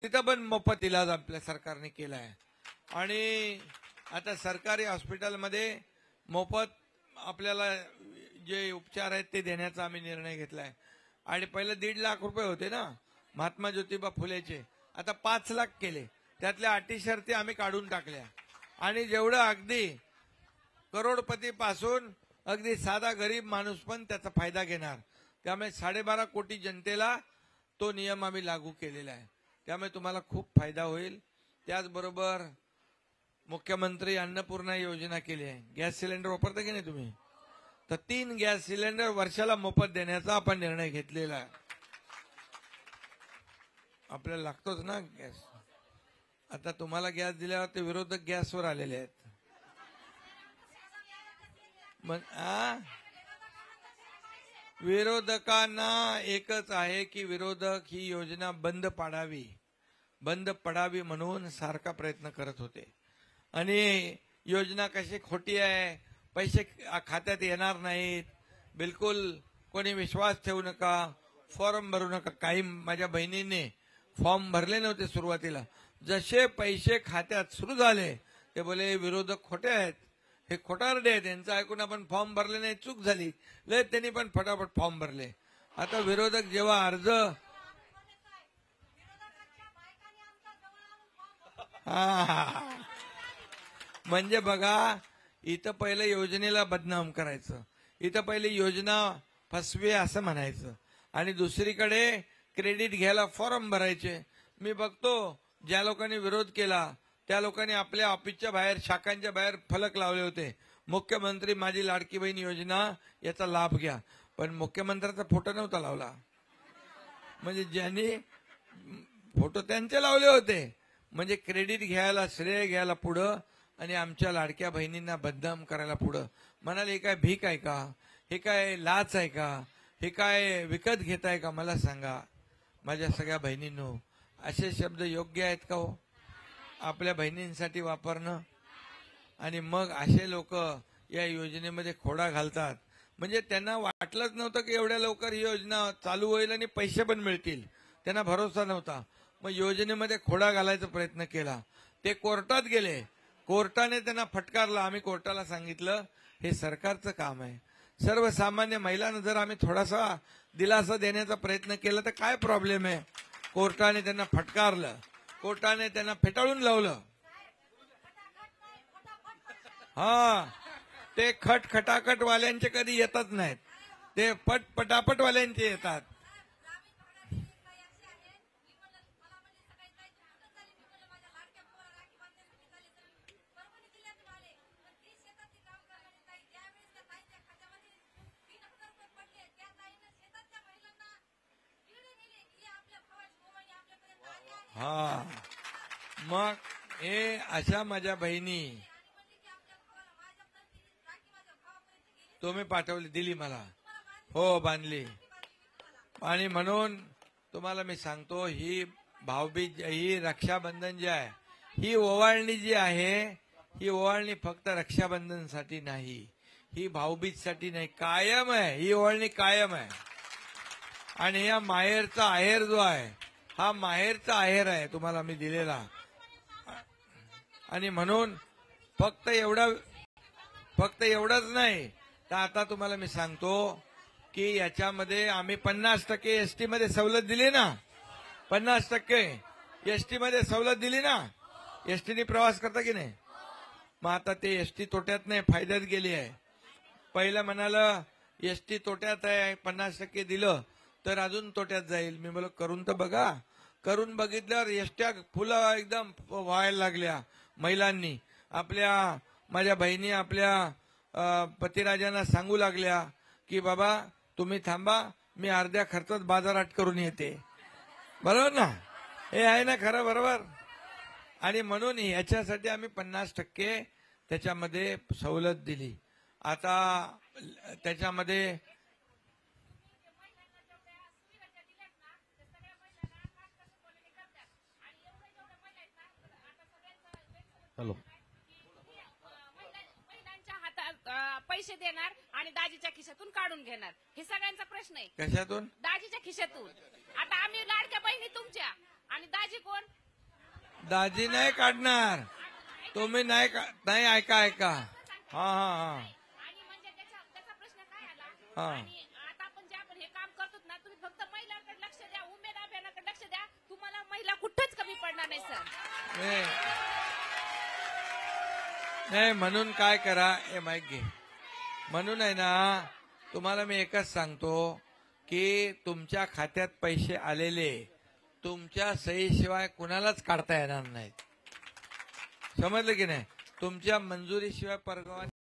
तिथं पण मोफत इलाज आपल्या सरकारने केला आहे। आणि आता सरकारी हॉस्पिटलमध्ये मोफत आपल्याला जे उपचार आहेत ते देण्याचा आम्ही निर्णय घेतलाय। आणि पहिले 1.5 लाख रुपये होते ना महात्मा ज्योतिबा फुलेचे, आता 5 लाख केले। त्यातल्या अटी शर्ती आम्ही काढून टाकल्या आणि जेवढं अगदी करोडपती पासून अगदी साधा गरीब माणूस पण त्याचा फायदा घेणार। त्यामुळे 12.5 कोटी जनतेला तो नियम आम्ही लागू केलेला आहे। त्यामुळे तुम्हाला खूप फायदा होईल। त्याचबरोबर मुख्यमंत्री अन्नपूर्णा योजना केली आहे। गॅस सिलेंडर वापरता की नाही तुम्ही? तर 3 गॅस सिलेंडर वर्षाला मोफत देण्याचा आपण निर्णय घेतलेला आहे। आपल्याला लागतोच ना गॅस। आता तुम्हाला गॅस दिल्यावर ते विरोधक गॅसवर आलेले आहेत। विरोधकांना एकच आहे की विरोधक ही योजना बंद पडावी म्हणून सारखा प्रयत्न करत होते। आणि योजना कशी खोटी आहे, पैसे खात्यात येणार नाहीत, बिलकुल कोणी विश्वास ठेवू नका, फॉर्म भरू नका। काही माझ्या बहिणींनी फॉर्म भरले नव्हते सुरुवातीला, जसे पैसे खात्यात सुरू झाले ते बोले विरोधक खोटे आहेत, हे खोटारडे आहेत, यांचं ऐकून आपण फॉर्म भरले नाही, चूक झाली। लय त्यांनी पण फटाफट फॉर्म भरले। आता विरोधक जेव्हा अर्ज म्हणजे बघा, इथं पहिले योजनेला बदनाम करायचं, इथं पहिले योजना फसवे असं म्हणायचं, आणि दुसरीकडे क्रेडिट घ्यायला फॉर्म भरायचे। मी बघतो ज्या लोकांनी विरोध केला त्या लोकांनी आपल्या ऑफिसच्या बाहेर, शाखांच्या बाहेर फलक लावले होते, मुख्यमंत्री माझी लाडकी बहीण योजना याचा लाभ घ्या, पण मुख्यमंत्र्याचा फोटो नव्हता लावला। म्हणजे ज्यांनी फोटो त्यांचे लावले होते, म्हणजे क्रेडिट घ्यायला, श्रेय घ्यायला पुढं आणि आमच्या लाडक्या बहिणींना बदनाम करायला पुढं। म्हणाले हे काय भीक आहे का, हे काय लाच आहे का, हे काय विकत घेताय का? मला सांगा माझ्या सगळ्या बहिणींनो, असे शब्द योग्य आहेत का हो आपल्या बहिणींसाठी वापरणं? आणि मग असे लोक या योजनेमध्ये खोडा घालतात। म्हणजे त्यांना वाटलंच नव्हतं की एवढ्या लवकर ही योजना चालू होईल आणि पैसे पण मिळतील, त्यांना भरोसा नव्हता। मग योजनेमध्ये खोडा घालायचा प्रयत्न केला, ते कोर्टात गेले, कोर्टाने त्यांना फटकारलं। आम्ही कोर्टाला सांगितलं हे सरकारचं काम आहे, सर्वसामान्य महिलांना जर आम्ही थोडासा दिलासा देण्याचा प्रयत्न केला तर काय प्रॉब्लेम आहे? कोर्टाने त्यांना फटकारलं, कोर्टाने त्यांना फेटाळून लावलं। ते खटाखट वाल्यांचे कधी येतच नाहीत, ते पटापट वाल्यांचे येतात। मग हे अशा माझ्या बहिणी तुम्ही पाठवली, दिली मला, हो बांधली। आणि म्हणून तुम्हाला मी सांगतो, ही भाऊबीज, ही रक्षाबंधन जे आहे, ही ओवाळणी जी आहे, ही ओवाळणी फक्त रक्षाबंधनसाठी नाही, ही भाऊबीजसाठी नाही, कायम आहे ही ओवाळणी, कायम आहे। आणि या माहेरचा आहेर जो आहे, हा माहेरचा आहेर आहे तुम्हाला मी दिलेला। आणि म्हणून फक्त एवढंच नाही तर आता तुम्हाला मी सांगतो की याच्यामध्ये आम्ही 50% एसटी मध्ये सवलत दिली ना, 50% एसटी मध्ये सवलत दिली ना। एसटीने प्रवास करता की नाही? मग आता ते एसटी तोट्यात नाही, फायद्यात गेली आहे। पहिलं म्हणालं एसटी तोट्यात आहे, 50% दिलं तर अजून तोट्यात जाईल। मी बोललो करून तर बघा। करून बघितल्यावर एसट्या फुलं एकदम व्हायला लागल्या। महिलांनी माझ्या बहिणी आपल्या पतिराजांना सांगू लागल्या की बाबा तुम्ही थांबा, मी अर्ध्या खर्चात बाजारात करून येते। बरोबर ना? हे आहे ना खरं, बरोबर? आणि म्हणून याच्यासाठी आम्ही 50% त्याच्यामध्ये सवलत दिली। आता त्याच्यामध्ये महिलांच्या हातात पैसे देणार आणि दाजीच्या खिशातून काढून घेणार, हे सगळ्यांचा प्रश्न आहे। कशातून? दाजीच्या खिशातून। आता आम्ही लाडक्या बहिणी तुमच्या, आणि दाजी कोण? दाजी नाही काढणार. तुम्ही नाही ऐका हा हा आणि म्हणजे त्याचा प्रश्न काय आला? हा. आणि आता आपण हे काम करतो ना, तुम्ही फक्त महिलांकडे लक्ष द्या, उमेद अभियानाकडे लक्ष द्या, तुम्हाला महिला कुठंच कमी पडणार नाही सर. नाही म्हणून काय करा, हे माईक घे. म्हणून आहे ना, तुम्हाला मी एकच सांगतो की तुमच्या खात्यात पैसे आलेले तुमच्या सहीशिवाय कुणालाच काढता येणार नाहीत. समजलं की नाही? तुमच्या मंजुरीशिवाय परवानगी